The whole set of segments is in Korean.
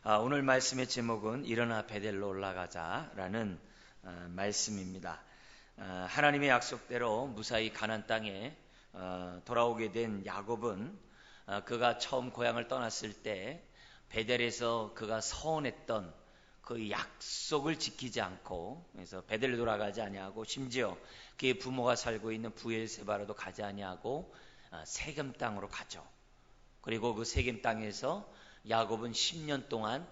오늘 말씀의 제목은 일어나 베델로 올라가자라는 말씀입니다. 하나님의 약속대로 무사히 가나안 땅에 돌아오게 된 야곱은 그가 처음 고향을 떠났을 때 베델에서 그가 서원했던 그 약속을 지키지 않고, 그래서 베델로 돌아가지 아니하고 심지어 그의 부모가 살고 있는 부엘세바로도 가지 아니하고 세겜 땅으로 가죠. 그리고 그 세겜 땅에서 야곱은 10년 동안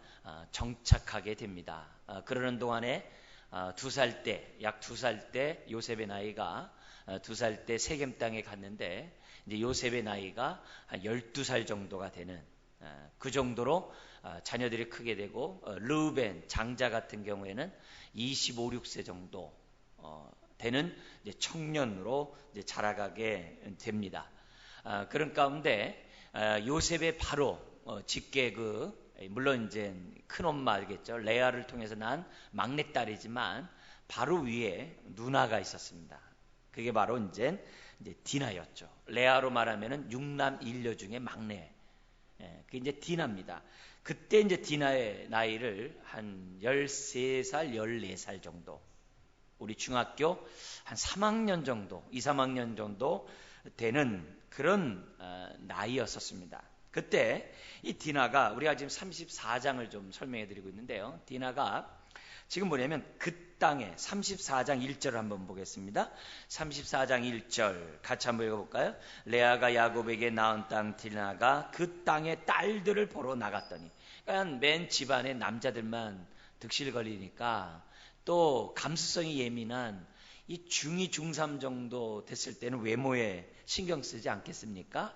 정착하게 됩니다. 그러는 동안에 약 2살 때 요셉의 나이가 2살 때 세겜 땅에 갔는데, 이제 요셉의 나이가 한 12살 정도가 되는 그 정도로 자녀들이 크게 되고, 르우벤 장자 같은 경우에는 25, 6세 정도 되는 이제 청년으로 이제 자라가게 됩니다. 그런 가운데 요셉의 바로 직계 물론 이제 큰 엄마겠죠. 레아를 통해서 난 막내딸이지만 바로 위에 누나가 있었습니다. 그게 바로 이제 디나였죠. 레아로 말하면은 6남 1녀 중에 막내. 그게 이제 디나입니다. 그때 이제 디나의 나이를 한 13살, 14살 정도. 우리 중학교 한 3학년 정도, 2, 3학년 정도 되는 그런 나이였었습니다. 그때 이 디나가, 우리가 지금 34장을 좀 설명해 드리고 있는데요, 디나가 지금 뭐냐면 그 땅에 34장 1절을 한번 보겠습니다. 34장 1절 같이 한번 읽어볼까요? 레아가 야곱에게 낳은 땅 디나가 그 땅의 딸들을 보러 나갔더니, 그러니까 맨 집안에 남자들만 득실거리니까, 또 감수성이 예민한 이 중2, 중3 정도 됐을 때는 외모에 신경 쓰지 않겠습니까?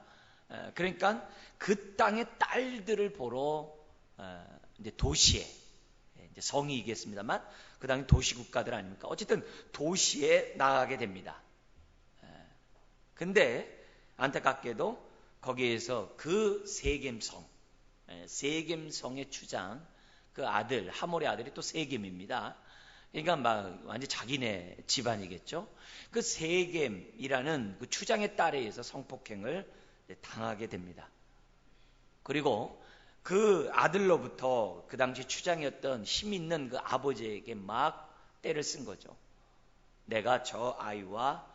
그러니까 그 땅의 딸들을 보러 이제 도시에, 이제 성이겠습니다만 그 당시 도시 국가들 아닙니까? 어쨌든 도시에 나가게 됩니다. 근데 안타깝게도 거기에서 그 세겜성의 주장, 그 아들, 하몰의 아들이 또 세겜입니다. 그러니까 막 완전 자기네 집안이겠죠. 그 세겜이라는 그 추장의 딸에 의해서 성폭행을 당하게 됩니다. 그리고 그 아들로부터 그 당시 추장이었던 힘 있는 그 아버지에게 막 때를 쓴 거죠. 내가 저 아이와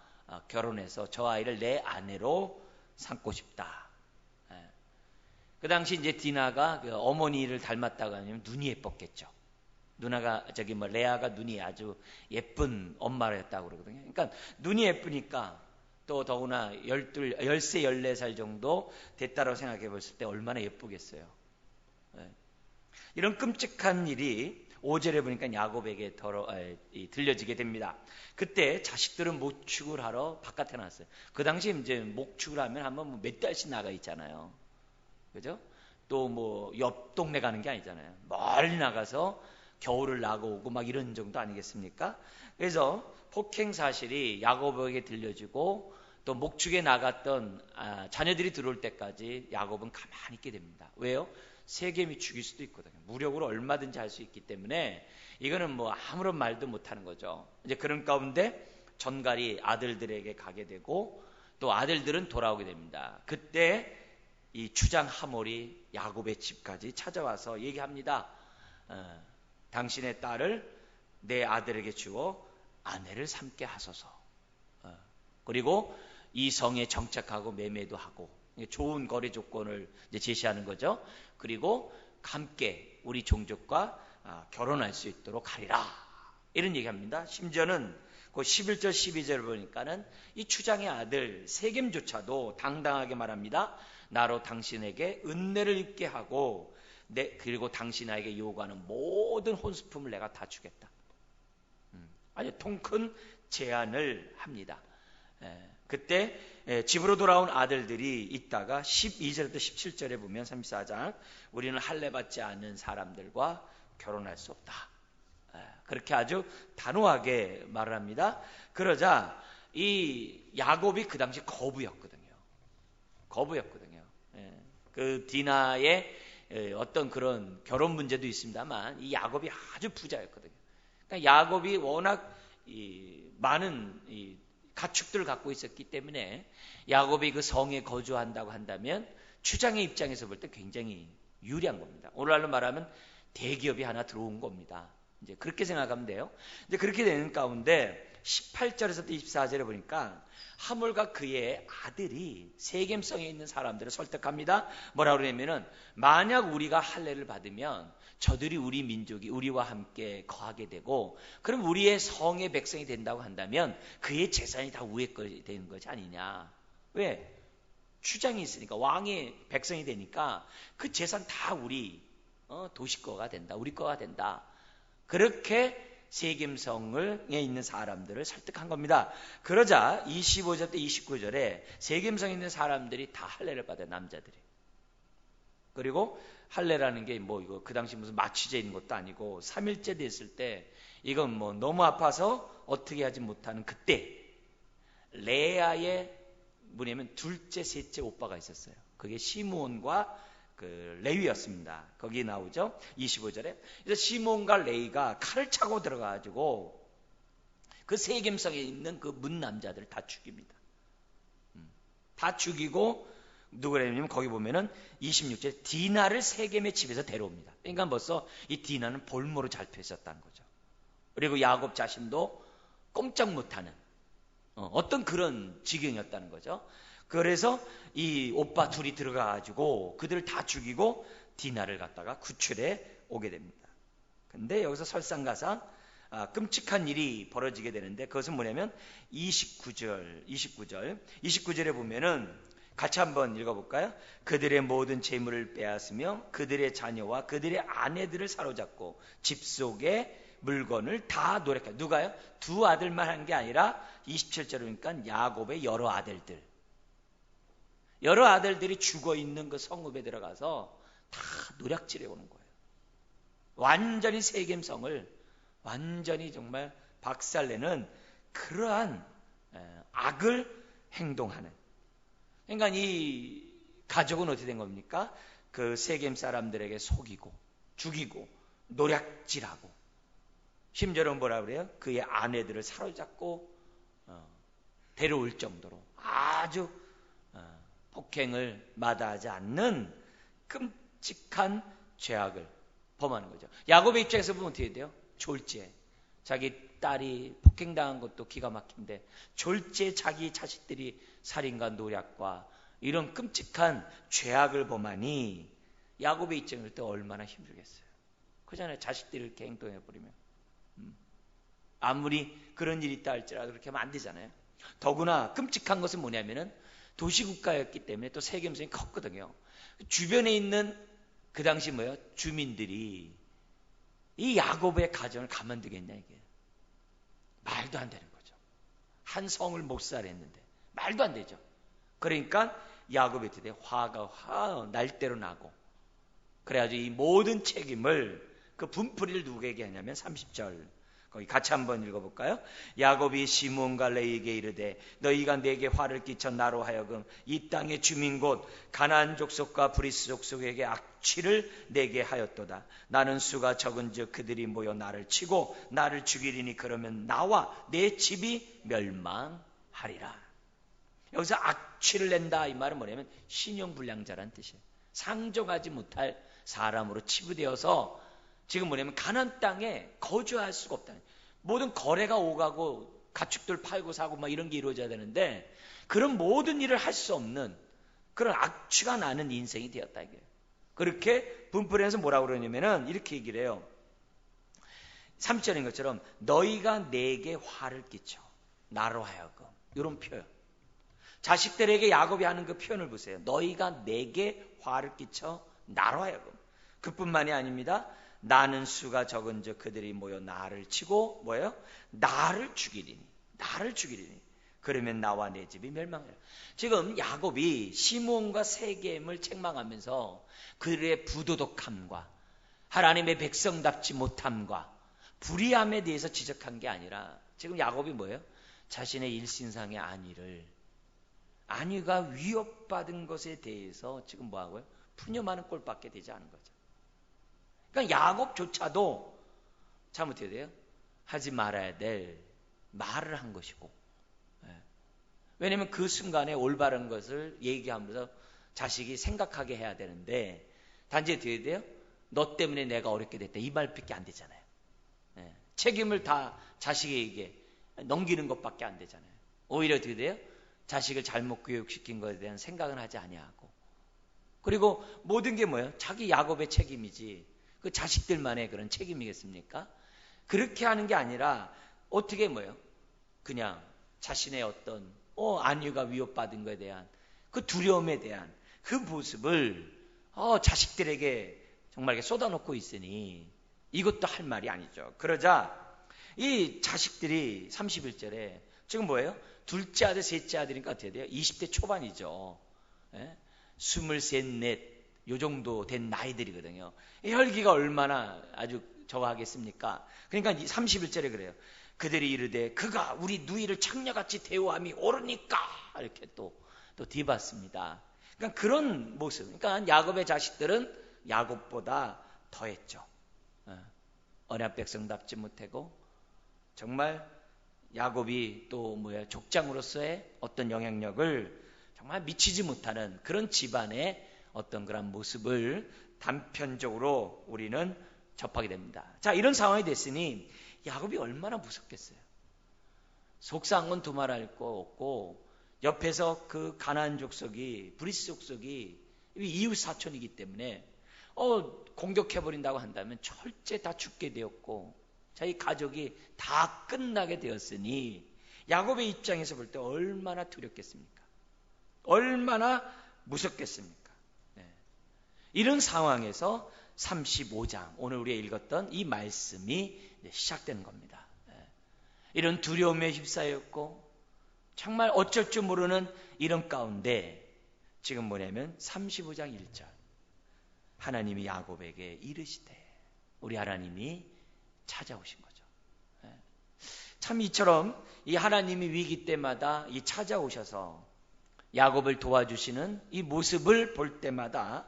결혼해서 저 아이를 내 아내로 삼고 싶다. 그 당시 이제 디나가 그 어머니를 닮았다고 하면 눈이 예뻤겠죠. 레아가 눈이 아주 예쁜 엄마였다고 그러거든요. 그러니까 눈이 예쁘니까, 또 더구나 13, 14살 정도 됐다고 생각해 봤을 때 얼마나 예쁘겠어요. 이런 끔찍한 일이 5절에 보니까 야곱에게 들려지게 됩니다. 그때 자식들은 목축을 하러 바깥에 나왔어요. 그 당시 이제 목축을 하면 한번 몇 달씩 나가 있잖아요. 그죠? 또 뭐 옆 동네 가는 게 아니잖아요. 멀리 나가서 겨울을 나고 오고 막 이런 정도 아니겠습니까? 그래서 폭행 사실이 야곱에게 들려지고, 또 목축에 나갔던 자녀들이 들어올 때까지 야곱은 가만히 있게 됩니다. 왜요? 세겜이 죽일 수도 있거든요. 무력으로 얼마든지 할 수 있기 때문에 이거는 뭐 아무런 말도 못하는 거죠. 이제 그런 가운데 전갈이 아들들에게 가게 되고, 또 아들들은 돌아오게 됩니다. 그때 이 추장 하몰이 야곱의 집까지 찾아와서 얘기합니다. 당신의 딸을 내 아들에게 주어 아내를 삼게 하소서. 그리고 이 성에 정착하고 매매도 하고, 좋은 거래 조건을 이제 제시하는 거죠. 그리고 함께 우리 종족과 결혼할 수 있도록 하리라, 이런 얘기합니다. 심지어는 그 11절 12절 보니까는 이 추장의 아들 세겜조차도 당당하게 말합니다. 나로 당신에게 은혜를 입게 하고, 그리고 당신에게 요구하는 모든 혼수품을 내가 다 주겠다. 아주 통큰 제안을 합니다. 그때 집으로 돌아온 아들들이 있다가 12절부터 17절에 보면 34장, 우리는 할례 받지 않는 사람들과 결혼할 수 없다. 그렇게 아주 단호하게 말을 합니다. 그러자 이 야곱이 그 당시 거부였거든요. 그 디나의 어떤 그런 결혼 문제도 있습니다만, 이 야곱이 아주 부자였거든요. 그러니까 야곱이 워낙 많은 가축들을 갖고 있었기 때문에 야곱이 그 성에 거주한다고 한다면 추장의 입장에서 볼 때 굉장히 유리한 겁니다. 오늘날로 말하면 대기업이 하나 들어온 겁니다. 이제 그렇게 생각하면 돼요. 이제 그렇게 되는 가운데 18절에서부터 24절에 보니까 하물과 그의 아들이 세겜성에 있는 사람들을 설득합니다. 뭐라고 그러냐면은 만약 우리가 할례를 받으면 저들이 우리 민족이 우리와 함께 거하게 되고, 그럼 우리의 성의 백성이 된다고 한다면 그의 재산이 다 우리의 것이 되는 것이 아니냐. 왜? 주장이 있으니까, 왕의 백성이 되니까 그 재산 다 우리 도시 거가 된다, 우리 거가 된다. 그렇게 세겜성에 있는 사람들을 설득한 겁니다. 그러자 25절 때 29절에 세겜성에 있는 사람들이 다 할례를 받아요. 남자들이. 그리고 할례라는 게 뭐 이거 그 당시 무슨 마취제 있는 것도 아니고 3일째 됐을 때 이건 뭐 너무 아파서 어떻게 하지 못하는 그때 레아의 뭐냐면 둘째 셋째 오빠가 있었어요. 그게 시므온과 그 레위였습니다. 거기 나오죠. 25절에. 그래서 시므온과 레위가 칼을 차고 들어가가지고 그 세겜성에 있는 그 문 남자들을 다 죽입니다. 다 죽이고 누구냐면 거기 보면은 26절에 디나를 세겜의 집에서 데려옵니다. 그러니까 벌써 이 디나는 볼모로 잡혀 있었다는 거죠. 그리고 야곱 자신도 꼼짝 못하는 어떤 그런 지경이었다는 거죠. 그래서 이 오빠 둘이 들어가가지고 그들을 다 죽이고 디나를 갖다가 구출해 오게 됩니다. 근데 여기서 설상가상 끔찍한 일이 벌어지게 되는데 그것은 뭐냐면 29절에 보면은 같이 한번 읽어볼까요? 그들의 모든 재물을 빼앗으며 그들의 자녀와 그들의 아내들을 사로잡고 집 속에 물건을 다 노략해. 누가요? 두 아들만 한 게 아니라 27절에 보니까 야곱의 여러 아들들이 죽어있는 그 성읍에 들어가서 다 노략질해 오는 거예요. 완전히 세겜성을 완전히 정말 박살내는 그러한 악을 행동하는. 그러니까 이 가족은 어떻게 된 겁니까? 그 세겜 사람들에게 속이고 죽이고 노략질하고 심지어는 뭐라 그래요? 그의 아내들을 사로잡고 데려올 정도로 아주 폭행을 마다하지 않는 끔찍한 죄악을 범하는 거죠. 야곱의 입장에서 보면 어떻게 돼요? 졸지에 자기 딸이 폭행당한 것도 기가 막힌데 졸지에 자기 자식들이 살인과 노략과 이런 끔찍한 죄악을 범하니 야곱의 입장일 때 얼마나 힘들겠어요. 그잖아요. 자식들이 이렇게 행동해버리면 아무리 그런 일이 있다 할지라도 그렇게 하면 안 되잖아요. 더구나 끔찍한 것은 뭐냐면은 도시국가였기 때문에 또 세겜성이 컸거든요. 주변에 있는 그 당시 주민들이 이 야곱의 가정을 가만두겠냐 이게 말도 안 되는 거죠. 한 성을 몰살했는데 말도 안 되죠. 그러니까 야곱이 어떻게 돼? 화가 날대로 나고 그래가지고 이 모든 책임을 그 분풀이를 누구에게 하냐면 30절 거기 같이 한번 읽어볼까요? 야곱이 시므온과 레위에게 이르되 너희가 내게 화를 끼쳐 나로 하여금 이 땅의 주민 곧 가나안 족속과 브리스 족속에게 악취를 내게 하였도다. 나는 수가 적은즉 그들이 모여 나를 치고 나를 죽이리니 그러면 나와 내 집이 멸망하리라. 여기서 악취를 낸다 이 말은 뭐냐면 신용불량자란 뜻이에요. 상종하지 못할 사람으로 치부되어서 지금 뭐냐면 가나안 땅에 거주할 수가 없다는, 모든 거래가 오가고 가축들 팔고 사고 막 이런 게 이루어져야 되는데 그런 모든 일을 할 수 없는 그런 악취가 나는 인생이 되었다 이게. 그렇게 분풀이해서 뭐라고 그러냐면은 이렇게 얘기를 해요. 3절인 것처럼 너희가 내게 화를 끼쳐 나로 하여금, 이런 표현. 자식들에게 야곱이 하는 그 표현을 보세요. 너희가 내게 화를 끼쳐 나로 하여금. 그뿐만이 아닙니다. 나는 수가 적은즉 그들이 모여 나를 치고 나를 죽이리니. 그러면 나와 내 집이 멸망하리라. 지금 야곱이 시므온과 세겜을 책망하면서 그들의 부도덕함과 하나님의 백성답지 못함과 불의함에 대해서 지적한 게 아니라 지금 야곱이 자신의 일신상의 아니가 위협받은 것에 대해서 지금 푸념하는 꼴밖에 되지 않은 거죠. 그러니까 야곱조차도 잘못해야 돼요. 하지 말아야 될 말을 한 것이고, 왜냐하면 그 순간에 올바른 것을 얘기하면서 자식이 생각하게 해야 되는데 단지 어떻게 돼요? 너 때문에 내가 어렵게 됐다. 이 말밖에 안 되잖아요. 책임을 다 자식에게 넘기는 것밖에 안 되잖아요. 오히려 어떻게 돼요? 자식을 잘못 교육시킨 것에 대한 생각은 하지 아니하고, 그리고 모든 게 뭐예요? 자기 야곱의 책임이지 그 자식들만의 그런 책임이겠습니까? 그렇게 하는 게 아니라 어떻게 뭐예요? 그냥 자신의 어떤 안위가 위협받은 것에 대한 그 두려움에 대한 그 모습을 자식들에게 정말 쏟아놓고 있으니 이것도 할 말이 아니죠. 그러자 이 자식들이 31절에 지금 뭐예요? 둘째 아들, 셋째 아들이니까 어떻게 돼요? 20대 초반이죠. 23, 넷, 요 정도 된 나이들이거든요. 혈기가 얼마나 아주 저거 하겠습니까? 그러니까 31절에 그래요. 그들이 이르되 그가 우리 누이를 창녀같이 대우함이 옳으니까, 이렇게 또 뒤받습니다. 그러니까 그런 모습. 그러니까 야곱의 자식들은 야곱보다 더했죠. 언약 백성답지 못하고 정말 야곱이 또 족장으로서의 어떤 영향력을 정말 미치지 못하는 그런 집안의 어떤 그런 모습을 단편적으로 우리는 접하게 됩니다. 자, 이런 상황이 됐으니 야곱이 얼마나 무섭겠어요. 속상한 건 두말할 거 없고, 옆에서 그 가나안 족속이, 브리스 족속이 이웃 사촌이기 때문에 공격해버린다고 한다면 철저히 다 죽게 되었고 자기 가족이 다 끝나게 되었으니 야곱의 입장에서 볼 때 얼마나 두렵겠습니까? 얼마나 무섭겠습니까? 이런 상황에서 35장, 오늘 우리가 읽었던 이 말씀이 시작되는 겁니다. 이런 두려움에 휩싸였고 정말 어쩔 줄 모르는 이런 가운데 지금 뭐냐면 35장 1절, 하나님이 야곱에게 이르시되, 우리 하나님이 찾아오신 거죠. 참 이처럼 이 하나님이 위기 때마다 이 찾아오셔서 야곱을 도와주시는 이 모습을 볼 때마다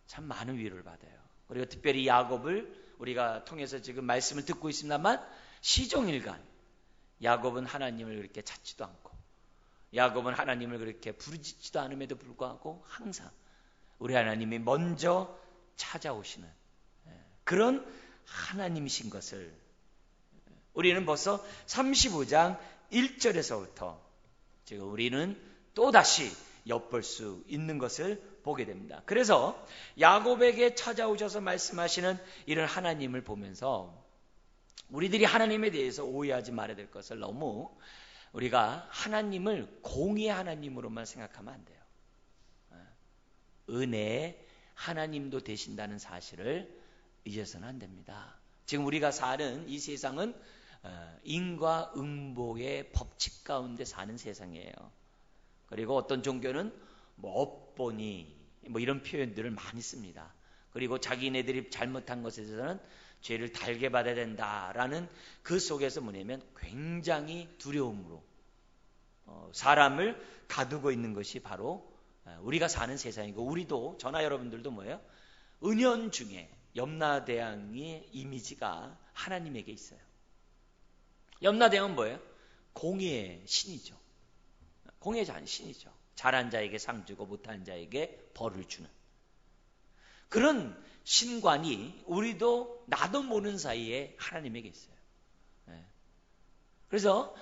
참 많은 위로를 받아요. 그리고 특별히 야곱을 우리가 통해서 지금 말씀을 듣고 있습니다만 시종일관 야곱은 하나님을 그렇게 찾지도 않고 야곱은 하나님을 그렇게 부르짖지도 않음에도 불구하고 항상 우리 하나님이 먼저 찾아오시는 그런 하나님이신 것을 우리는 벌써 35장 1절에서부터 지금 우리는 또다시 엿볼 수 있는 것을 보게 됩니다. 그래서 야곱에게 찾아오셔서 말씀하시는 이런 하나님을 보면서 우리들이 하나님에 대해서 오해하지 말아야 될 것을, 너무 우리가 하나님을 공의의 하나님으로만 생각하면 안 돼요. 은혜의 하나님도 되신다는 사실을 잊어서는 안 됩니다. 지금 우리가 사는 이 세상은 인과응보의 법칙 가운데 사는 세상이에요. 그리고 어떤 종교는 업보니 이런 표현들을 많이 씁니다. 그리고 자기네들이 잘못한 것에 대해서는 죄를 달게 받아야 된다라는 그 속에서 뭐냐면 굉장히 두려움으로 사람을 가두고 있는 것이 바로 우리가 사는 세상이고, 우리도 저나 여러분들도 뭐예요? 은연중에 염라대왕의 이미지가 하나님에게 있어요. 염라대왕은 뭐예요? 공의의 신이죠. 공의의 신이죠. 잘한 자에게 상 주고 못한 자에게 벌을 주는 그런 신관이 우리도 나도 모르는 사이에 하나님에게 있어요. 그래서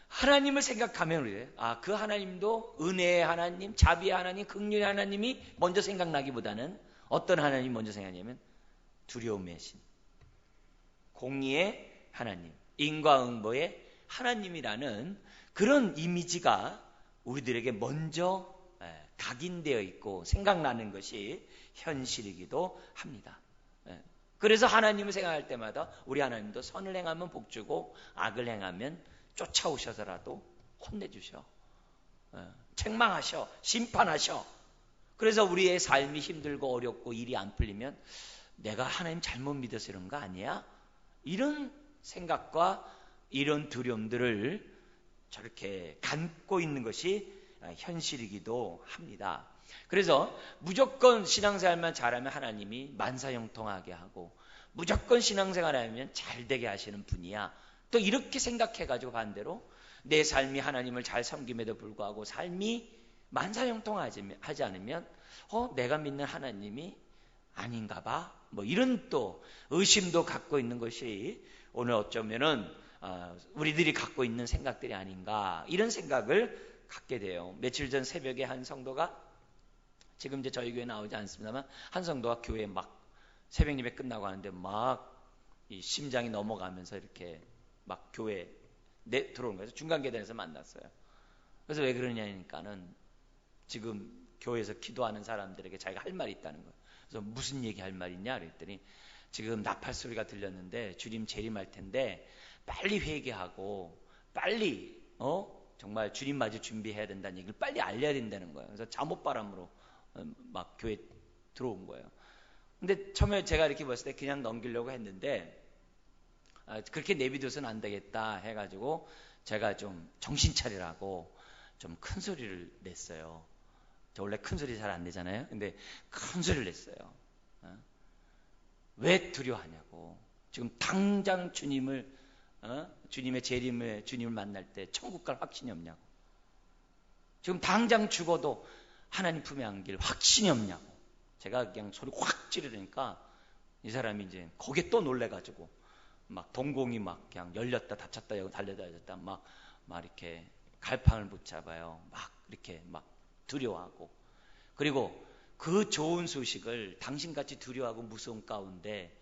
하나님을 생각하면 우리 그 하나님도 은혜의 하나님, 자비의 하나님, 긍휼의 하나님이 먼저 생각나기보다는 어떤 하나님이 먼저 생각하냐면 두려움의 신, 공의의 하나님, 인과응보의 하나님이라는 그런 이미지가 우리들에게 먼저 각인되어 있고 생각나는 것이 현실이기도 합니다. 그래서 하나님을 생각할 때마다 우리 하나님도 선을 행하면 복주고 악을 행하면 쫓아오셔서라도 혼내주셔, 책망하셔, 심판하셔. 그래서 우리의 삶이 힘들고 어렵고 일이 안 풀리면 내가 하나님 잘못 믿어서 이런 거 아니야? 이런 생각과 이런 두려움들을 저렇게 감고 있는 것이 현실이기도 합니다. 그래서 무조건 신앙생활만 잘하면 하나님이 만사형통하게 하고 무조건 신앙생활하면 잘되게 하시는 분이야, 또 이렇게 생각해가지고 반대로 내 삶이 하나님을 잘 섬김에도 불구하고 삶이 만사형통하지 않으면 내가 믿는 하나님이 아닌가 봐. 뭐 이런 또 의심도 갖고 있는 것이 오늘 어쩌면은 우리들이 갖고 있는 생각들이 아닌가, 이런 생각을 갖게 돼요. 며칠 전 새벽에 한 성도가, 지금 이제 저희 교회 나오지 않습니다만, 한 성도가 교회에 막 새벽 예배 끝나고 하는데 막 이 심장이 넘어가면서 이렇게 막 교회에 들어오는 거예요. 중간 계단에서 만났어요. 그래서 왜 그러냐니까는 지금 교회에서 기도하는 사람들에게 자기가 할 말이 있다는 거예요. 그래서 무슨 얘기 할 말 있냐 그랬더니, 지금 나팔 소리가 들렸는데 주님 재림할 텐데 빨리 회개하고 빨리 정말 주님 맞을 준비해야 된다는 얘기를 빨리 알려야 된다는 거예요. 그래서 잠옷바람으로 막 교회 들어온 거예요. 근데 처음에 제가 이렇게 봤을 때 그냥 넘기려고 했는데 그렇게 내비둬서는 안 되겠다 해가지고 제가 좀 정신 차리라고 좀 큰 소리를 냈어요. 저 원래 큰 소리 잘 안 내잖아요. 근데 큰 소리를 냈어요. 왜 두려워하냐고. 지금 당장 주님의 재림에 주님을 만날 때 천국 갈 확신이 없냐고. 지금 당장 죽어도 하나님 품에 안길 확신이 없냐고. 제가 그냥 소리 확 지르니까 이 사람이 이제 거기에 또 놀래가지고 막 동공이 막 그냥 열렸다 닫혔다 달려다녔다 막 이렇게 갈팡을 붙잡아요. 막 이렇게 막 두려워하고, 그리고 그 좋은 소식을 당신같이 두려워하고 무서운 가운데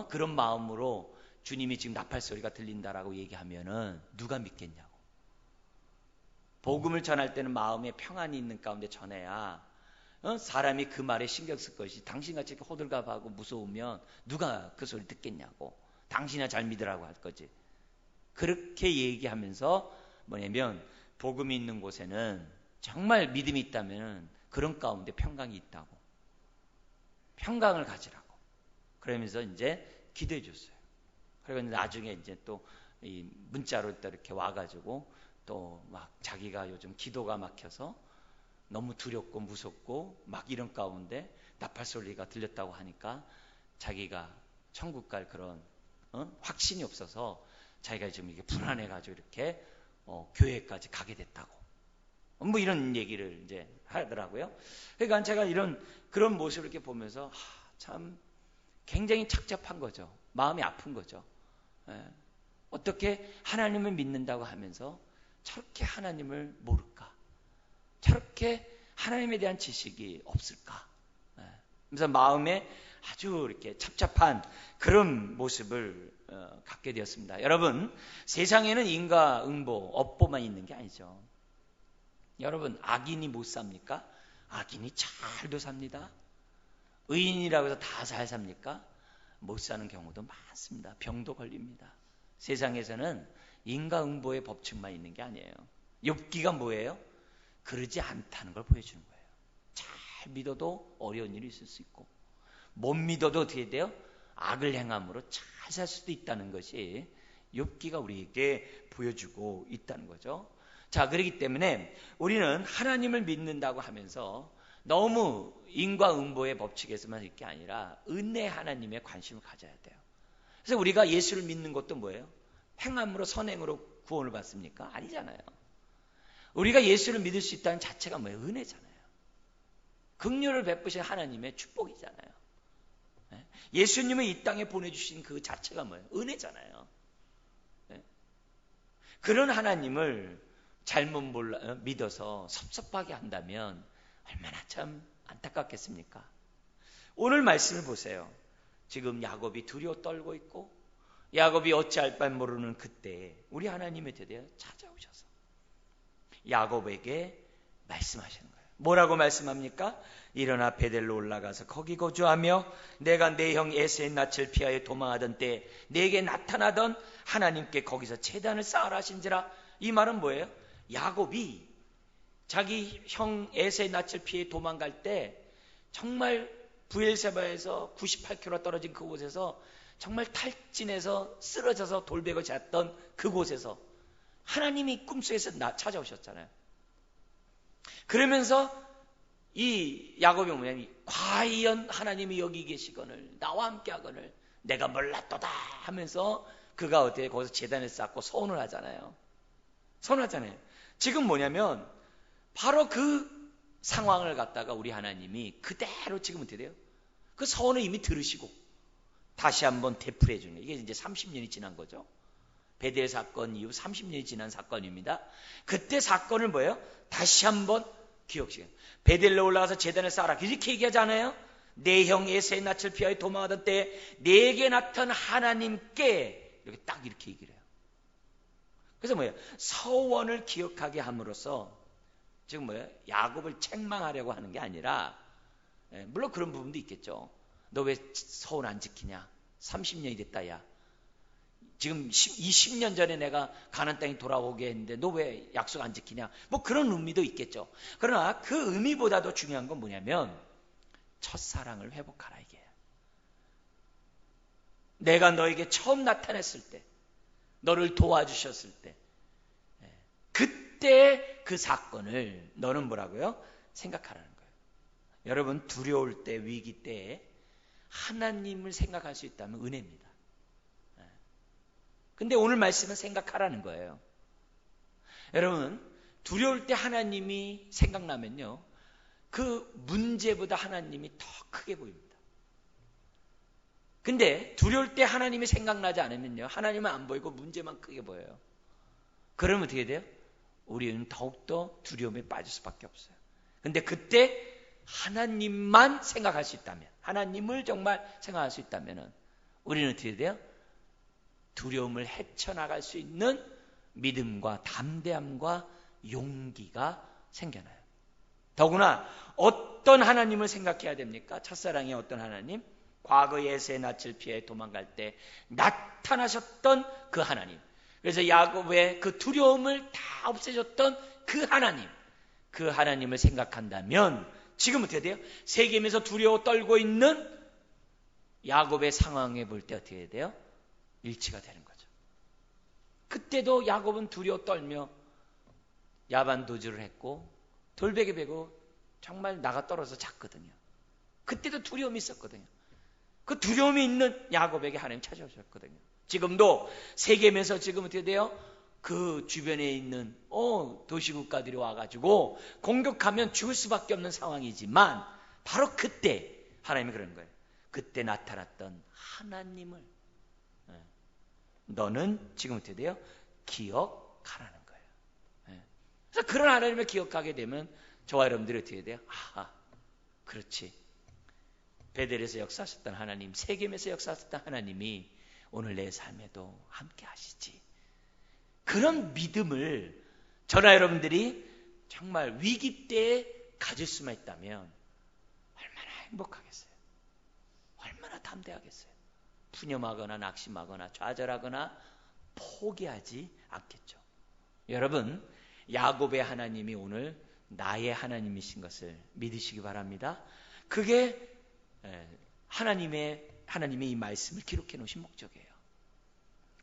그런 마음으로 주님이 지금 나팔 소리가 들린다라고 얘기하면은 누가 믿겠냐고. 복음을 전할 때는 마음에 평안이 있는 가운데 전해야 사람이 그 말에 신경 쓸 것이, 당신같이 이렇게 호들갑하고 무서우면 누가 그 소리 듣겠냐고. 당신이나 잘 믿으라고 할 거지. 그렇게 얘기하면서 뭐냐면, 복음이 있는 곳에는 정말 믿음이 있다면 그런 가운데 평강이 있다고. 평강을 가지라고. 그러면서 이제 기도해 줬어요. 그리고 나중에 이제 또 이 문자로 또 이렇게 와가지고 또 막 자기가 요즘 기도가 막혀서 너무 두렵고 무섭고 막 이런 가운데 나팔 소리가 들렸다고 하니까 자기가 천국 갈 그런 확신이 없어서 자기가 지금 이게 불안해가지고 이렇게 교회까지 가게 됐다고. 뭐 이런 얘기를 이제 하더라고요. 그러니까 제가 그런 모습을 이렇게 보면서 참 굉장히 착잡한 거죠. 마음이 아픈 거죠. 어떻게 하나님을 믿는다고 하면서 저렇게 하나님을 모를까? 저렇게 하나님에 대한 지식이 없을까? 그래서 마음에 아주 이렇게 착잡한 그런 모습을 갖게 되었습니다. 여러분, 세상에는 인과응보, 업보만 있는 게 아니죠. 여러분, 악인이 못 삽니까? 악인이 잘도 삽니다. 의인이라고 해서 다 잘 삽니까? 못 사는 경우도 많습니다. 병도 걸립니다. 세상에서는 인과응보의 법칙만 있는 게 아니에요. 욥기가 뭐예요? 그러지 않다는 걸 보여주는 거예요. 잘 믿어도 어려운 일이 있을 수 있고, 못 믿어도 어떻게 돼요? 악을 행함으로 잘 살 수도 있다는 것이 욥기가 우리에게 보여주고 있다는 거죠. 자, 그렇기 때문에 우리는 하나님을 믿는다고 하면서 너무 인과응보의 법칙에서만 있게 아니라 은혜 하나님에 관심을 가져야 돼요. 그래서 우리가 예수를 믿는 것도 뭐예요? 행함으로 선행으로 구원을 받습니까? 아니잖아요. 우리가 예수를 믿을 수 있다는 자체가 뭐예요? 은혜잖아요. 긍휼을 베푸신 하나님의 축복이잖아요. 예수님을 이 땅에 보내주신 그 자체가 뭐예요? 은혜잖아요. 그런 하나님을 잘못 믿어서 섭섭하게 한다면 얼마나 참 안타깝겠습니까? 오늘 말씀을 보세요. 지금 야곱이 두려워 떨고 있고, 야곱이 어찌할 바 모르는 그때 우리 하나님에 대해 찾아오셔서 야곱에게 말씀하시는 거예요. 뭐라고 말씀합니까? 일어나 베델로 올라가서 거기 거주하며 내가 내 형 에서의 낯을 피하여 도망하던 때 내게 나타나던 하나님께 거기서 제단을 쌓으라 하신지라. 이 말은 뭐예요? 야곱이 자기 형 에서의 낯을 피해 도망갈 때 정말 부엘세바에서 98km 떨어진 그곳에서 정말 탈진해서 쓰러져서 돌베고 잤던 그곳에서 하나님이 꿈속에서 찾아오셨잖아요. 그러면서 이 야곱이 뭐냐면, 과연 하나님이 여기 계시거늘 나와 함께 하거늘 내가 몰랐도다 하면서 그가 어떻게 거기서 제단을 쌓고 서원을 하잖아요. 서원하잖아요. 지금 뭐냐면 바로 그 상황을 갖다가 우리 하나님이 그대로 지금 어떻게 돼요? 그 서원을 이미 들으시고 다시 한번 되풀이해 주는 거예요. 이게 이제 30년이 지난 거죠. 베델 사건 이후 30년이 지난 사건입니다. 그때 사건을 뭐예요? 다시 한번 기억시켜요. 베델로 올라가서 제단을 쌓아라. 이렇게 얘기하잖아요. 내 형 에서의 낯을 피하여 도망하던 때에 내게 나타난 하나님께 이렇게 얘기를 해요. 그래서 뭐예요? 서원을 기억하게 함으로써 지금 뭐예요? 야곱을 책망하려고 하는 게 아니라, 물론 그런 부분도 있겠죠. 너 왜 서원 안 지키냐? 30년이 됐다 야. 지금 20년 전에 내가 가나안 땅에 돌아오게 했는데 너 왜 약속 안 지키냐? 뭐 그런 의미도 있겠죠. 그러나 그 의미보다도 중요한 건 뭐냐면 첫사랑을 회복하라 이게요. 내가 너에게 처음 나타났을 때, 너를 도와주셨을 때, 그때 그 사건을 너는 뭐라고요? 생각하라는 거예요. 여러분, 두려울 때, 위기 때에 하나님을 생각할 수 있다면 은혜입니다. 근데 오늘 말씀은 생각하라는 거예요. 여러분, 두려울 때 하나님이 생각나면요, 그 문제보다 하나님이 더 크게 보입니다. 근데 두려울 때 하나님이 생각나지 않으면요, 하나님은 안 보이고 문제만 크게 보여요. 그러면 어떻게 돼요? 우리는 더욱더 두려움에 빠질 수밖에 없어요. 근데 그때 하나님만 생각할 수 있다면, 하나님을 정말 생각할 수 있다면 우리는 어떻게 돼요? 두려움을 헤쳐나갈 수 있는 믿음과 담대함과 용기가 생겨나요. 더구나 어떤 하나님을 생각해야 됩니까? 첫사랑이 어떤 하나님? 과거 예수의 낯을 피해 도망갈 때 나타나셨던 그 하나님. 그래서 야곱의 그 두려움을 다 없애줬던 그 하나님. 그 하나님을 생각한다면 지금 어떻게 돼요? 세겜에서 두려워 떨고 있는 야곱의 상황에 볼 때 어떻게 돼요? 일치가 되는 거죠. 그때도 야곱은 두려워 떨며 야반도주를 했고 돌베개 베고 정말 나가 떨어져 잤거든요. 그때도 두려움이 있었거든요. 그 두려움이 있는 야곱에게 하나님 찾아오셨거든요. 지금도 세겜에서 지금 어떻게 돼요? 그 주변에 있는 도시국가들이 와가지고 공격하면 죽을 수밖에 없는 상황이지만 바로 그때 하나님이 그러는 거예요. 그때 나타났던 하나님을 너는 지금 어떻게 돼요? 기억하라는 거예요. 그래서 그런 하나님을 기억하게 되면 저와 여러분들이 어떻게 돼요? 그렇지. 베델에서 역사하셨던 하나님, 세겜에서 역사하셨던 하나님이 오늘 내 삶에도 함께 하시지. 그런 믿음을 저나 여러분들이 정말 위기 때에 가질 수만 있다면 얼마나 행복하겠어요. 얼마나 담대하겠어요. 푸념하거나 낙심하거나 좌절하거나 포기하지 않겠죠. 여러분, 야곱의 하나님이 오늘 나의 하나님이신 것을 믿으시기 바랍니다. 그게 하나님이 이 말씀을 기록해 놓으신 목적이에요.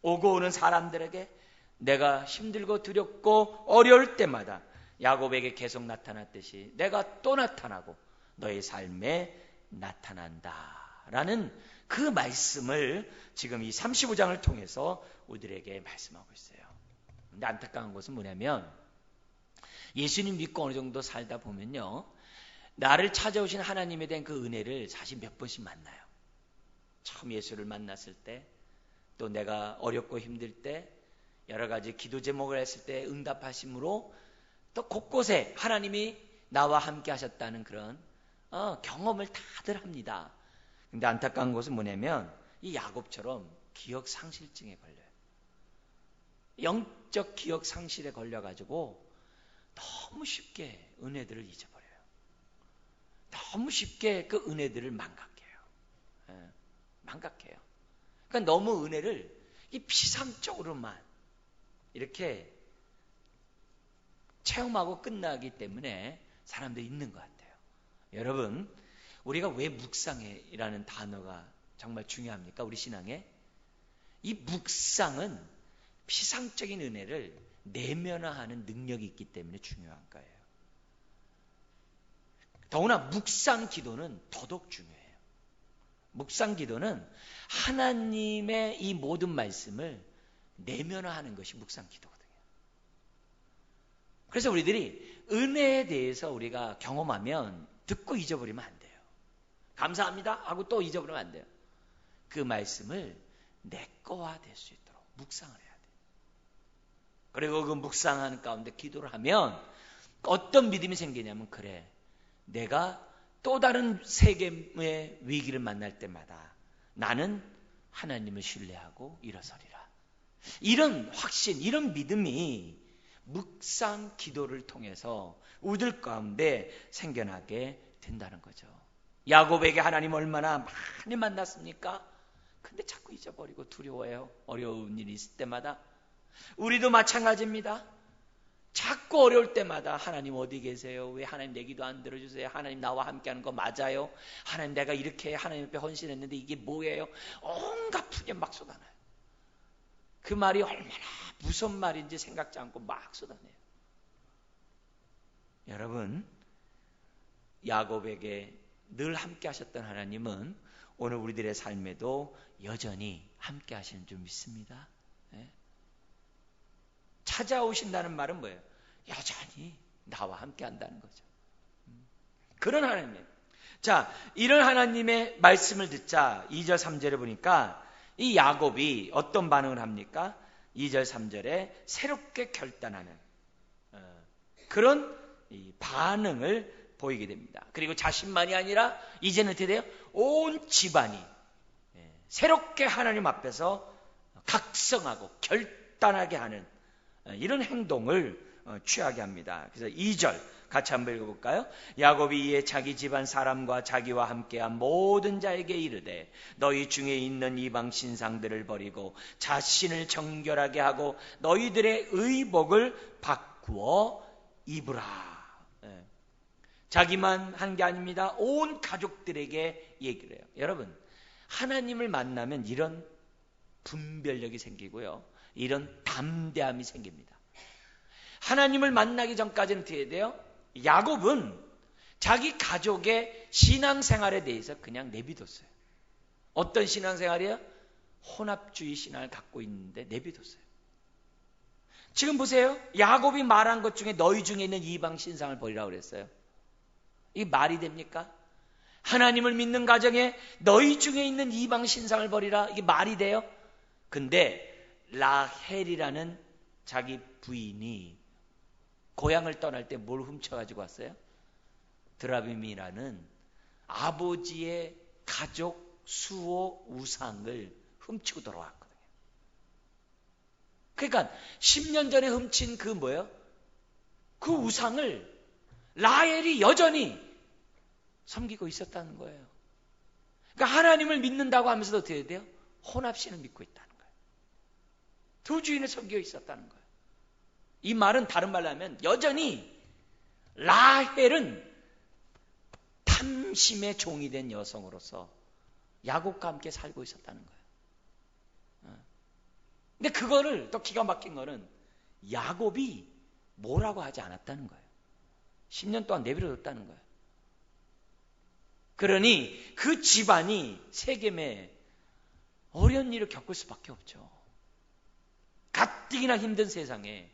오고 오는 사람들에게 내가 힘들고 두렵고 어려울 때마다 야곱에게 계속 나타났듯이 내가 또 나타나고 너의 삶에 나타난다라는 그 말씀을 지금 이 35장을 통해서 우리들에게 말씀하고 있어요. 근데 안타까운 것은 뭐냐면 예수님 믿고 어느 정도 살다 보면요, 나를 찾아오신 하나님에 대한 그 은혜를 사실 몇 번씩 만나요. 처음 예수를 만났을 때, 또 내가 어렵고 힘들 때, 여러 가지 기도 제목을 했을 때 응답하심으로 또 곳곳에 하나님이 나와 함께 하셨다는 그런 경험을 다들 합니다. 근데 안타까운 것은 뭐냐면 이 야곱처럼 기억 상실증에 걸려요. 영적 기억 상실에 걸려가지고 너무 쉽게 은혜들을 잊어버려요. 너무 쉽게 그 은혜들을 망각해요. 망각해요. 그러니까 너무 은혜를 이 피상적으로만 이렇게 체험하고 끝나기 때문에 사람들이 있는 것 같아요. 여러분, 우리가 왜 묵상이라는 단어가 정말 중요합니까? 우리 신앙에? 이 묵상은 피상적인 은혜를 내면화하는 능력이 있기 때문에 중요한 거예요. 더구나 묵상 기도는 더더욱 중요해요. 묵상 기도는 하나님의 이 모든 말씀을 내면화하는 것이 묵상 기도거든요. 그래서 우리들이 은혜에 대해서 우리가 경험하면 듣고 잊어버리면 안 돼요. 감사합니다 하고 또 잊어버리면 안 돼요. 그 말씀을 내 거화 될 수 있도록 묵상을 해야 돼요. 그리고 그 묵상하는 가운데 기도를 하면 어떤 믿음이 생기냐면, 그래, 내가 또 다른 세계의 위기를 만날 때마다 나는 하나님을 신뢰하고 일어서리라. 이런 확신, 이런 믿음이 묵상 기도를 통해서 우리들 가운데 생겨나게 된다는 거죠. 야곱에게 하나님 얼마나 많이 만났습니까? 근데 자꾸 잊어버리고 두려워해요. 어려운 일이 있을 때마다. 우리도 마찬가지입니다. 자꾸 어려울 때마다 하나님 어디 계세요? 왜 하나님 내 기도 안 들어주세요? 하나님 나와 함께하는 거 맞아요? 하나님 내가 이렇게 하나님 앞에 헌신했는데 이게 뭐예요? 온갖 푸념 막 쏟아내요. 그 말이 얼마나 무슨 말인지 생각지 않고 막 쏟아내요. 여러분, 야곱에게 늘 함께 하셨던 하나님은 오늘 우리들의 삶에도 여전히 함께 하시는 줄 믿습니다. 네? 찾아오신다는 말은 뭐예요? 여전히 나와 함께 한다는 거죠. 그런 하나님. 자, 이런 하나님의 말씀을 듣자 2절 3절에 보니까 이 야곱이 어떤 반응을 합니까? 2절 3절에 새롭게 결단하는 그런 반응을 보이게 됩니다. 그리고 자신만이 아니라 이제는 어떻게 돼요? 온 집안이 새롭게 하나님 앞에서 각성하고 결단하게 하는 이런 행동을 취하게 합니다. 그래서 2절 같이 한번 읽어볼까요? 야곱이 이에 자기 집안 사람과 자기와 함께한 모든 자에게 이르되 너희 중에 있는 이방 신상들을 버리고 자신을 정결하게 하고 너희들의 의복을 바꾸어 입으라. 자기만 한 게 아닙니다. 온 가족들에게 얘기를 해요. 여러분, 하나님을 만나면 이런 분별력이 생기고요, 이런 담대함이 생깁니다. 하나님을 만나기 전까지는 어떻게 해야 돼요? 야곱은 자기 가족의 신앙생활에 대해서 그냥 내비뒀어요. 어떤 신앙생활이에요? 혼합주의 신앙을 갖고 있는데 내비뒀어요. 지금 보세요. 야곱이 말한 것 중에 너희 중에 있는 이방 신상을 버리라고 그랬어요. 이게 말이 됩니까? 하나님을 믿는 가정에 너희 중에 있는 이방 신상을 버리라, 이게 말이 돼요? 근데 라헬이라는 자기 부인이 고향을 떠날 때 뭘 훔쳐가지고 왔어요? 드라빔이라는 아버지의 가족 수호 우상을 훔치고 돌아왔거든요. 그러니까 10년 전에 훔친 그 뭐예요? 그 우상을 라헬이 여전히 섬기고 있었다는 거예요. 그러니까 하나님을 믿는다고 하면서도 어떻게 돼요? 혼합신을 믿고 있다는 거예요. 두 주인을 섬기고 있었다는 거예요. 이 말은 다른 말로 하면 여전히 라헬은 탐심의 종이 된 여성으로서 야곱과 함께 살고 있었다는 거예요. 근데 그거를 또 기가 막힌 거는 야곱이 뭐라고 하지 않았다는 거예요. 10년 동안 내버려뒀다는 거예요. 그러니 그 집안이 세겜에 어려운 일을 겪을 수밖에 없죠. 가뜩이나 힘든 세상에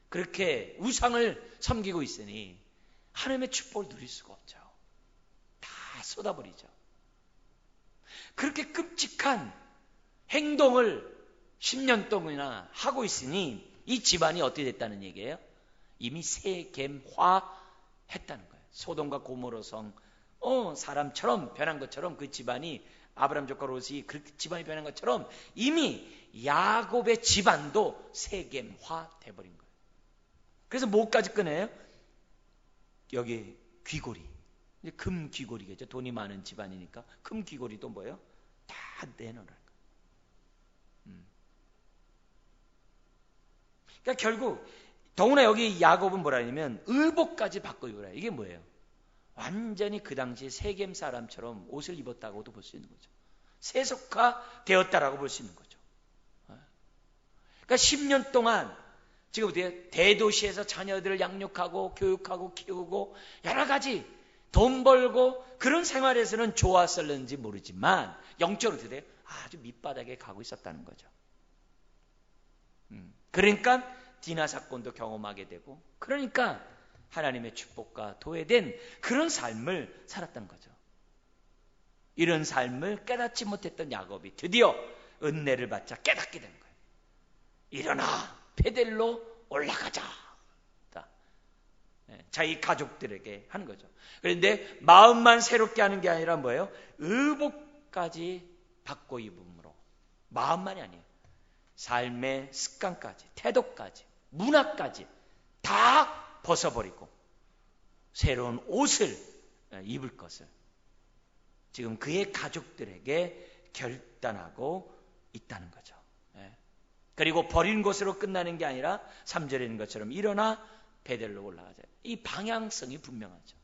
그렇게 우상을 섬기고 있으니 하나님의 축복을 누릴 수가 없죠. 다 쏟아버리죠. 그렇게 끔찍한 행동을 10년 동안이나 하고 있으니 이 집안이 어떻게 됐다는 얘기예요? 이미 세겜화 했다는 거예요. 소돔과 고모라 성 사람처럼 변한 것처럼 그 집안이 아브라함 조카 롯이 그 집안이 변한 것처럼 이미 야곱의 집안도 세겜화 돼버린 거예요. 그래서 뭐까지 꺼내요? 여기 귀고리, 금 귀고리겠죠. 돈이 많은 집안이니까 금 귀고리도 뭐예요? 다 내놓으라는 거예요. 그러니까 결국 더구나 여기 야곱은 뭐라 하냐면 의복까지 바꿔 입으라. 이게 뭐예요? 완전히 그 당시 세겜 사람처럼 옷을 입었다고도 볼 수 있는 거죠. 세속화 되었다라고 볼 수 있는 거죠. 그러니까 10년 동안 지금 어때요? 대도시에서 자녀들을 양육하고 교육하고 키우고 여러 가지 돈 벌고 그런 생활에서는 좋았을는지 모르지만 영적으로 어떻게 돼요? 아주 밑바닥에 가고 있었다는 거죠. 그러니까 디나 사건도 경험하게 되고, 그러니까 하나님의 축복과 도외된 그런 삶을 살았던 거죠. 이런 삶을 깨닫지 못했던 야곱이 드디어 은혜를 받자 깨닫게 된 거예요. 일어나 베델로 올라가자. 자기 가족들에게 하는 거죠. 그런데 마음만 새롭게 하는 게 아니라 뭐예요? 의복까지 받고 입음으로. 마음만이 아니에요. 삶의 습관까지, 태도까지, 문화까지 다 벗어버리고 새로운 옷을 입을 것을 지금 그의 가족들에게 결단하고 있다는 거죠. 그리고 버린 곳으로 끝나는 게 아니라 3절에 있는 것처럼 일어나 베델로 올라가자. 이 방향성이 분명하죠.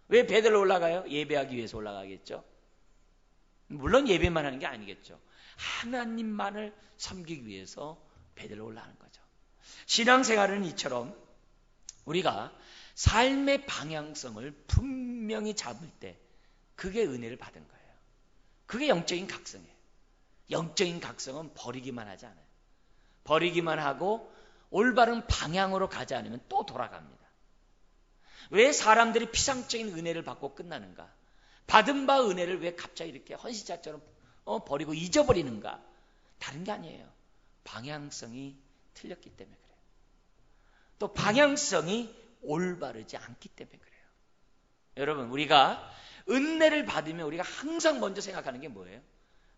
왜 베델로 올라가요? 예배하기 위해서 올라가겠죠. 물론 예배만 하는 게 아니겠죠. 하나님만을 섬기기 위해서 베델로 올라가는 거죠. 신앙생활은 이처럼 우리가 삶의 방향성을 분명히 잡을 때 그게 은혜를 받은 거예요. 그게 영적인 각성이에요. 영적인 각성은 버리기만 하지 않아요. 버리기만 하고 올바른 방향으로 가지 않으면 또 돌아갑니다. 왜 사람들이 피상적인 은혜를 받고 끝나는가? 받은 바 은혜를 왜 갑자기 이렇게 헌시자처럼 버리고 잊어버리는가? 다른 게 아니에요. 방향성이 틀렸기 때문에 그래요. 또 방향성이 올바르지 않기 때문에 그래요. 여러분, 우리가 은혜를 받으면 우리가 항상 먼저 생각하는 게 뭐예요?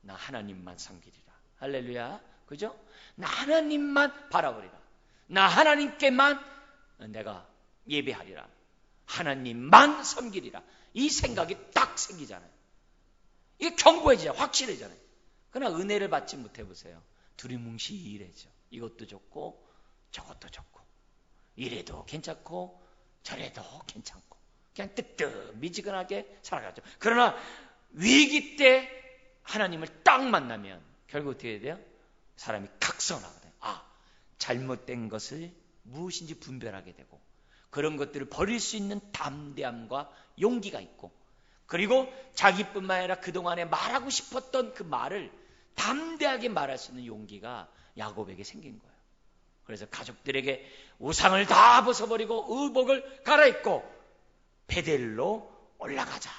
나 하나님만 섬기리라. 할렐루야. 그죠? 나 하나님만 바라보리라. 나 하나님께만 내가 예배하리라. 하나님만 섬기리라. 이 생각이 딱 생기잖아요. 이게 견고해지잖아요. 확실해지잖아요. 그러나 은혜를 받지 못해 보세요. 두리뭉실해져. 이것도 좋고 저것도 좋고 이래도 괜찮고 저래도 괜찮고 그냥 뜨뜻미지근하게 살아가죠. 그러나 위기 때 하나님을 딱 만나면 결국 어떻게 돼요? 사람이 각성하거든요. 잘못된 것을 무엇인지 분별하게 되고 그런 것들을 버릴 수 있는 담대함과 용기가 있고 그리고 자기뿐만 아니라 그동안에 말하고 싶었던 그 말을 담대하게 말할 수 있는 용기가 야곱에게 생긴 거예요. 그래서 가족들에게 우상을 다 벗어버리고 의복을 갈아입고 베델로 올라가자.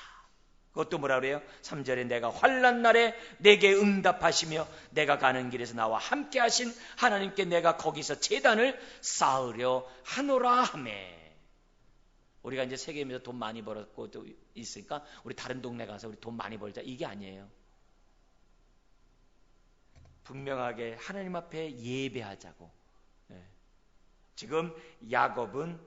그것도 뭐라 그래요? 3절에 내가 환난 날에 내게 응답하시며 내가 가는 길에서 나와 함께 하신 하나님께 내가 거기서 제단을 쌓으려 하노라 하매. 우리가 이제 세계에서 돈 많이 벌었고 또 있으니까 우리 다른 동네 가서 우리 돈 많이 벌자 이게 아니에요. 분명하게 하나님 앞에 예배하자고. 지금 야곱은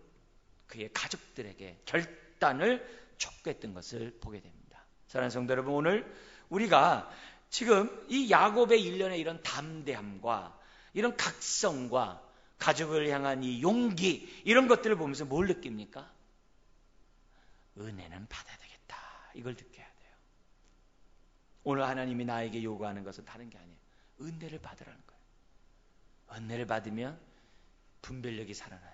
그의 가족들에게 결단을 촉구했던 것을 보게 됩니다. 사랑하는 성도 여러분, 오늘 우리가 지금 이 야곱의 일련의 이런 담대함과 이런 각성과 가족을 향한 이 용기 이런 것들을 보면서 뭘 느낍니까? 은혜는 받아야 되겠다. 이걸 느껴야 돼요. 오늘 하나님이 나에게 요구하는 것은 다른 게 아니에요. 은혜를 받으라는 거예요. 은혜를 받으면 분별력이 살아나요.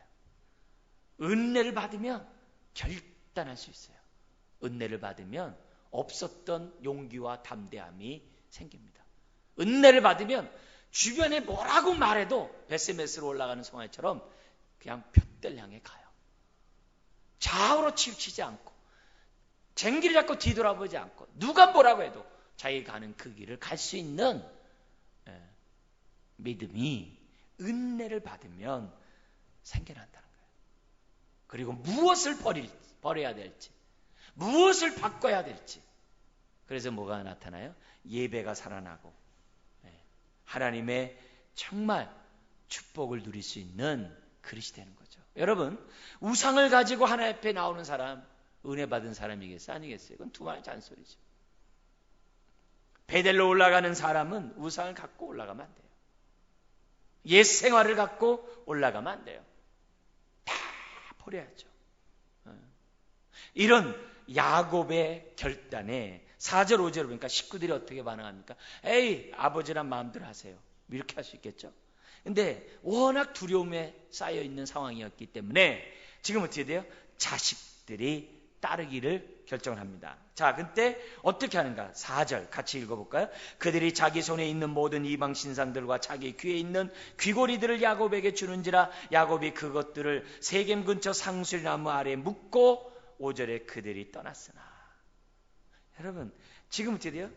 은혜를 받으면 결단할 수 있어요. 은혜를 받으면 없었던 용기와 담대함이 생깁니다. 은혜를 받으면 주변에 뭐라고 말해도 베스메스로 올라가는 송아지처럼 그냥 둯대를 향해 가요. 좌우로 치우치지 않고 쟁기를 잡고 뒤돌아보지 않고 누가 뭐라고 해도 자기가 가는 그 길을 갈 수 있는 믿음이 은혜를 받으면 생겨난다는 거예요. 그리고 무엇을 버려야 될지 무엇을 바꿔야 될지 그래서 뭐가 나타나요? 예배가 살아나고 하나님의 정말 축복을 누릴 수 있는 그릇이 되는 거죠. 여러분, 우상을 가지고 하나님 앞에 나오는 사람 은혜 받은 사람이겠어요? 아니겠어요? 이건 두말의 잔소리죠. 베델로 올라가는 사람은 우상을 갖고 올라가면 안 돼요. 옛 생활을 갖고 올라가면 안 돼요. 다 버려야죠. 이런 야곱의 결단에 4절 5절 보니까 식구들이 어떻게 반응합니까? 에이, 아버지란 마음대로 하세요. 이렇게 할 수 있겠죠. 근데 워낙 두려움에 쌓여있는 상황이었기 때문에 지금 어떻게 돼요? 자식들이 따르기를 결정을 합니다. 자, 그때 어떻게 하는가? 4절 같이 읽어볼까요? 그들이 자기 손에 있는 모든 이방 신상들과 자기 귀에 있는 귀고리들을 야곱에게 주는지라 야곱이 그것들을 세겜 근처 상술나무 아래 묻고 5절에 그들이 떠났으나. 여러분, 지금 어떻게 돼요?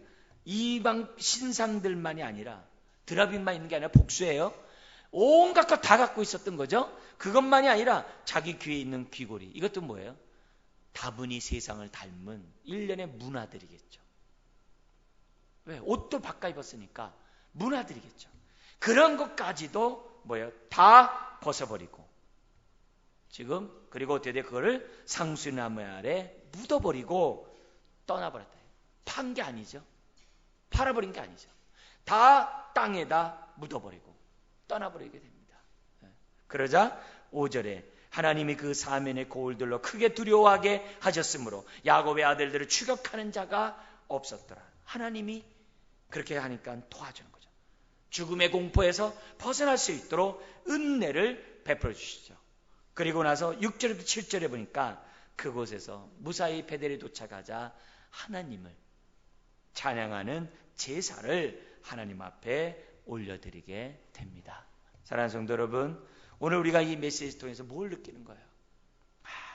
이방 신상들만이 아니라 드라빔만 있는 게 아니라 복수예요. 온갖 것 다 갖고 있었던 거죠. 그것만이 아니라 자기 귀에 있는 귀고리, 이것도 뭐예요? 다분히 세상을 닮은 일련의 문화들이겠죠. 왜? 옷도 바꿔 입었으니까 문화들이겠죠. 그런 것까지도 뭐예요? 다 벗어버리고 지금 그리고 어떻게 돼? 그거를 상수나무 아래 묻어버리고 떠나버렸다. 판 게 아니죠. 팔아버린 게 아니죠. 다 땅에다 묻어버리고 떠나버리게 됩니다. 그러자 5절에 하나님이 그 사면의 고울들로 크게 두려워하게 하셨으므로 야곱의 아들들을 추격하는 자가 없었더라. 하나님이 그렇게 하니까 도와주는 거죠. 죽음의 공포에서 벗어날 수 있도록 은혜를 베풀어 주시죠. 그리고 나서 6절부터 7절에 보니까 그곳에서 무사히 베델에 도착하자 하나님을 찬양하는 제사를 하나님 앞에 올려드리게 됩니다. 사랑하는 성도 여러분, 오늘 우리가 이 메시지 통해서 뭘 느끼는 거예요?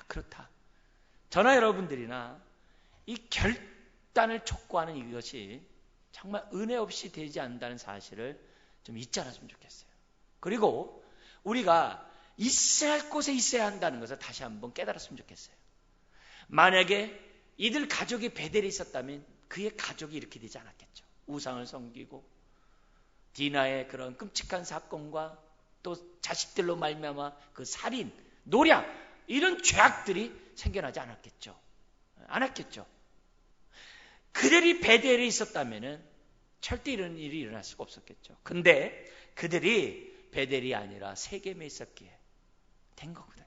그렇다. 저나 여러분들이나 이 결단을 촉구하는 이것이 정말 은혜 없이 되지 않는다는 사실을 좀 잊지 않았으면 좋겠어요. 그리고 우리가 있어야 할 곳에 있어야 한다는 것을 다시 한번 깨달았으면 좋겠어요. 만약에 이들 가족이 베델에 있었다면 그의 가족이 이렇게 되지 않았겠죠. 우상을 섬기고 디나의 그런 끔찍한 사건과 또 자식들로 말미암아 그 살인, 노략 이런 죄악들이 생겨나지 않았겠죠. 그들이 베델에 있었다면 절대 이런 일이 일어날 수가 없었겠죠. 근데 그들이 베델이 아니라 세겜에 있었기에 된 거거든요.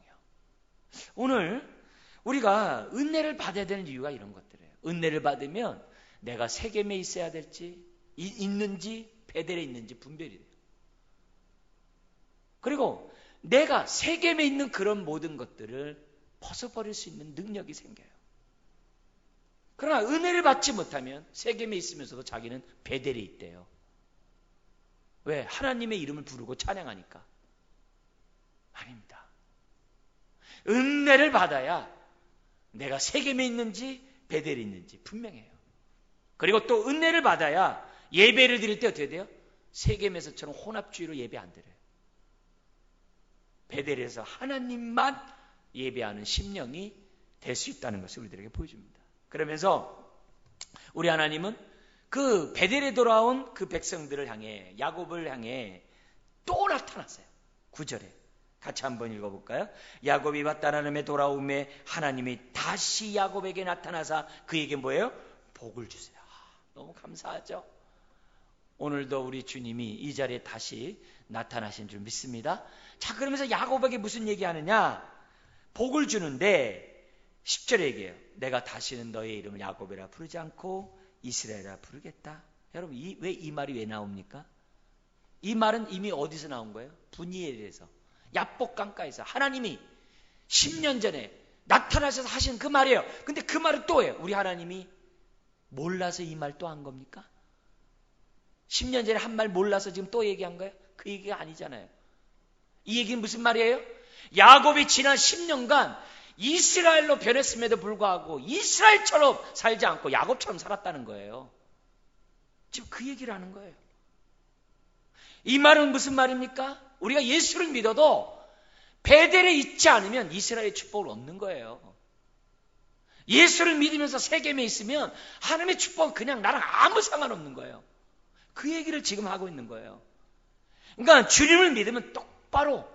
오늘 우리가 은혜를 받아야 되는 이유가 이런 것들이에요. 은혜를 받으면 내가 세겜에 있어야 될지 있는지 베델에 있는지 분별이 돼요. 그리고 내가 세겜에 있는 그런 모든 것들을 벗어버릴 수 있는 능력이 생겨요. 그러나 은혜를 받지 못하면 세겜에 있으면서도 자기는 베델에 있대요. 왜? 하나님의 이름을 부르고 찬양하니까. 아닙니다. 은혜를 받아야 내가 세겜에 있는지 베델에 있는지 분명해요. 그리고 또 은혜를 받아야 예배를 드릴 때 어떻게 돼요? 세겜에서처럼 혼합주의로 예배 안 드려요. 베델에서 하나님만 예배하는 심령이 될 수 있다는 것을 우리들에게 보여줍니다. 그러면서 우리 하나님은 그 베델에 돌아온 그 백성들을 향해 야곱을 향해 또 나타났어요. 9절에 같이 한번 읽어볼까요? 야곱이 밧다나름에 돌아오매 하나님이 다시 야곱에게 나타나사 그에게 뭐예요? 복을 주세요. 너무 감사하죠? 오늘도 우리 주님이 이 자리에 다시 나타나신 줄 믿습니다. 자, 그러면서 야곱에게 무슨 얘기하느냐? 복을 주는데 10절에 얘기해요. 내가 다시는 너의 이름을 야곱이라 부르지 않고 이스라엘이라 부르겠다. 여러분, 왜 이 말이 왜 나옵니까? 이 말은 이미 어디서 나온 거예요? 분이엘에서, 야복 강가에서 하나님이 10년 전에 나타나셔서 하신 그 말이에요. 근데 그 말은 또 해요. 우리 하나님이 몰라서 이 말 또 한 겁니까? 10년 전에 한 말 몰라서 지금 또 얘기한 거예요? 그 얘기가 아니잖아요. 이 얘기는 무슨 말이에요? 야곱이 지난 10년간 이스라엘로 변했음에도 불구하고 이스라엘처럼 살지 않고 야곱처럼 살았다는 거예요. 지금 그 얘기를 하는 거예요. 이 말은 무슨 말입니까? 우리가 예수를 믿어도 베델에 있지 않으면 이스라엘의 축복을 얻는 거예요. 예수를 믿으면서 세겜에 있으면 하나님의 축복은 그냥 나랑 아무 상관없는 거예요. 그 얘기를 지금 하고 있는 거예요. 그러니까 주님을 믿으면 똑바로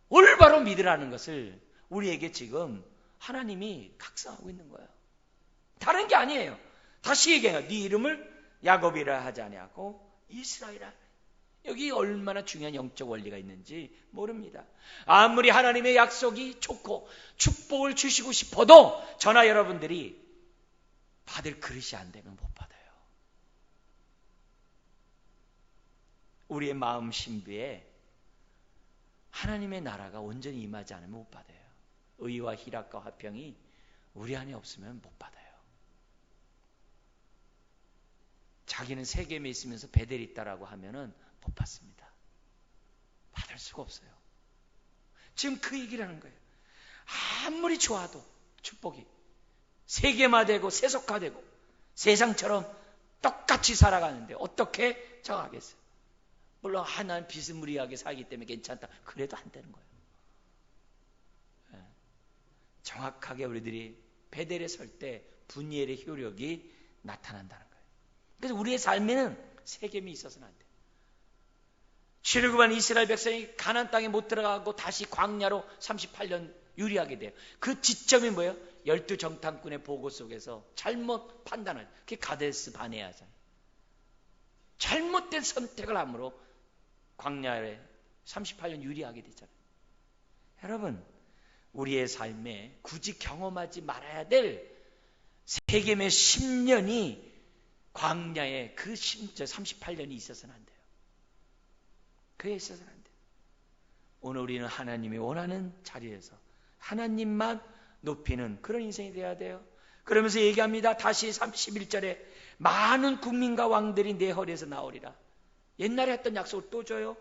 올바로 믿으라는 것을 우리에게 지금 하나님이 각성하고 있는 거예요. 다른 게 아니에요. 다시 얘기해요. 네 이름을 야곱이라 하지 아니하고 이스라엘이라. 여기 얼마나 중요한 영적 원리가 있는지 모릅니다. 아무리 하나님의 약속이 좋고 축복을 주시고 싶어도 저나 여러분들이 받을 그릇이 안 되면 못 받아요. 우리의 마음 신비에 하나님의 나라가 온전히 임하지 않으면 못 받아요. 의와 희락과 화평이 우리 안에 없으면 못 받아요. 자기는 세겜에 있으면서 베델에 있다라고 하면은 못 받습니다. 받을 수가 없어요. 지금 그 얘기를 하는 거예요. 아무리 좋아도 축복이 세계화되고 세속화되고 세상처럼 똑같이 살아가는데 어떻게 정하겠어요? 물론 하나는 비스무리하게 살기 때문에 괜찮다. 그래도 안 되는 거예요. 정확하게 우리들이 베델에 설 때 분이엘의 효력이 나타난다는 거예요. 그래서 우리의 삶에는 세겜이 있어서는 안 돼요. 출애굽한 이스라엘 백성이 가나안 땅에 못 들어가고 다시 광야로 38년 유리하게 돼요. 그 지점이 뭐예요? 12정탐꾼의 보고 속에서 잘못 판단을, 그게 가데스 바네아잖아요. 잘못된 선택을 함으로 광야에 38년 유리하게 되잖아요. 여러분, 우리의 삶에 굳이 경험하지 말아야 될 세겜의 10년이 광야에 그 38년이 있어서는 안 돼요. 그에 있어서는 안 돼요. 오늘 우리는 하나님이 원하는 자리에서 하나님만 높이는 그런 인생이 되어야 돼요. 그러면서 얘기합니다. 다시 31절에 많은 국민과 왕들이 내 허리에서 나오리라. 옛날에 했던 약속을 또 줘요.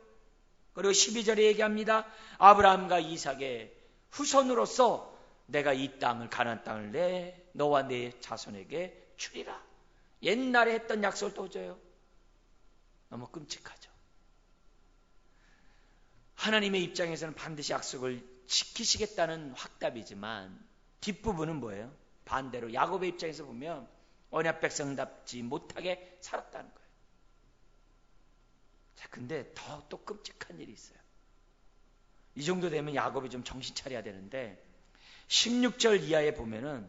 그리고 12절에 얘기합니다. 아브라함과 이삭의 후손으로서 내가 이 땅을, 가나안 땅을 너와 내 자손에게 주리라. 옛날에 했던 약속을 또 줘요. 너무 끔찍하죠. 하나님의 입장에서는 반드시 약속을 지키시겠다는 확답이지만 뒷부분은 뭐예요? 반대로 야곱의 입장에서 보면 언약 백성답지 못하게 살았다는 거예요. 자, 근데 더 또 끔찍한 일이 있어요. 이 정도 되면 야곱이 좀 정신 차려야 되는데 16절 이하에 보면은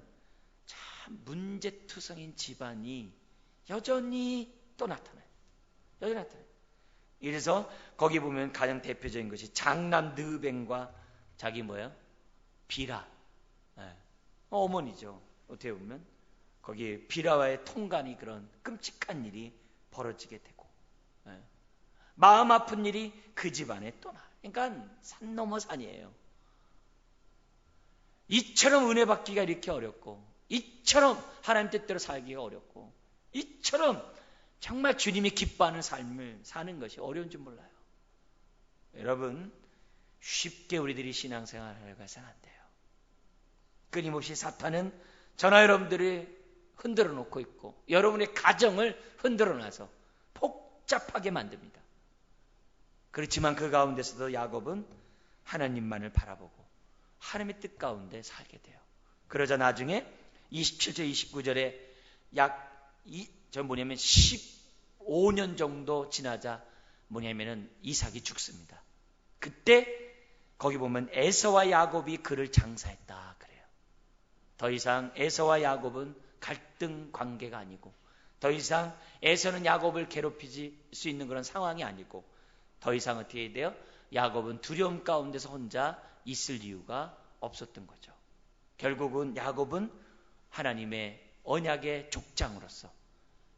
참 문제투성인 집안이 여전히 또 나타나요. 여전히 나타나요. 이래서 거기 보면 가장 대표적인 것이 장남 느벤과 자기 뭐예요? 비라. 어머니죠. 어떻게 보면 거기 비라와의 통간이 그런 끔찍한 일이 벌어지게 되고 마음 아픈 일이 그 집안에 또 나. 그러니까 산 넘어 산이에요. 이처럼 은혜 받기가 이렇게 어렵고, 이처럼 하나님 뜻대로 살기가 어렵고, 이처럼 정말 주님이 기뻐하는 삶을 사는 것이 어려운 줄 몰라요. 여러분, 쉽게 우리들이 신앙생활을 해서는 안 돼요. 끊임없이 사탄은 저나 여러분들을 흔들어 놓고 있고 여러분의 가정을 흔들어 놔서 복잡하게 만듭니다. 그렇지만 그 가운데서도 야곱은 하나님만을 바라보고 하나님의 뜻 가운데 살게 돼요. 그러자 나중에 27절 29절에 저 15년 정도 지나자 이삭이 죽습니다. 그때 거기 보면 에서와 야곱이 그를 장사했다 그래요. 더 이상 에서와 야곱은 갈등 관계가 아니고, 더 이상 에서는 야곱을 괴롭히지 수 있는 그런 상황이 아니고, 더 이상 어떻게 해야 돼요? 야곱은 두려움 가운데서 혼자 있을 이유가 없었던 거죠. 결국은 야곱은 하나님의 언약의 족장으로서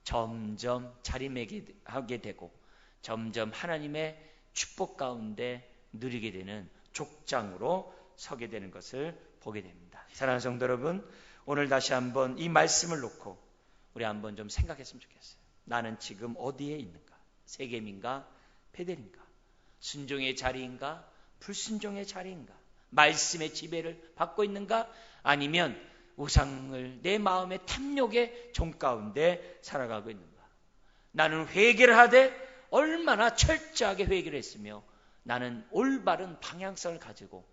점점 자리매김하게 되고 점점 하나님의 축복 가운데 누리게 되는 족장으로 서게 되는 것을 보게 됩니다. 사랑하는 성도 여러분, 오늘 다시 한번 이 말씀을 놓고 우리 한번 좀 생각했으면 좋겠어요. 나는 지금 어디에 있는가? 세겜인가? 베델인가? 순종의 자리인가? 불순종의 자리인가? 말씀의 지배를 받고 있는가? 아니면 우상을 내 마음의 탐욕의 종 가운데 살아가고 있는가? 나는 회개를 하되 얼마나 철저하게 회개를 했으며 나는 올바른 방향성을 가지고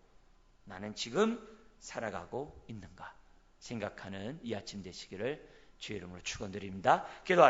나는 지금 살아가고 있는가 생각하는 이 아침 되시기를 주의 이름으로 축원드립니다. 기도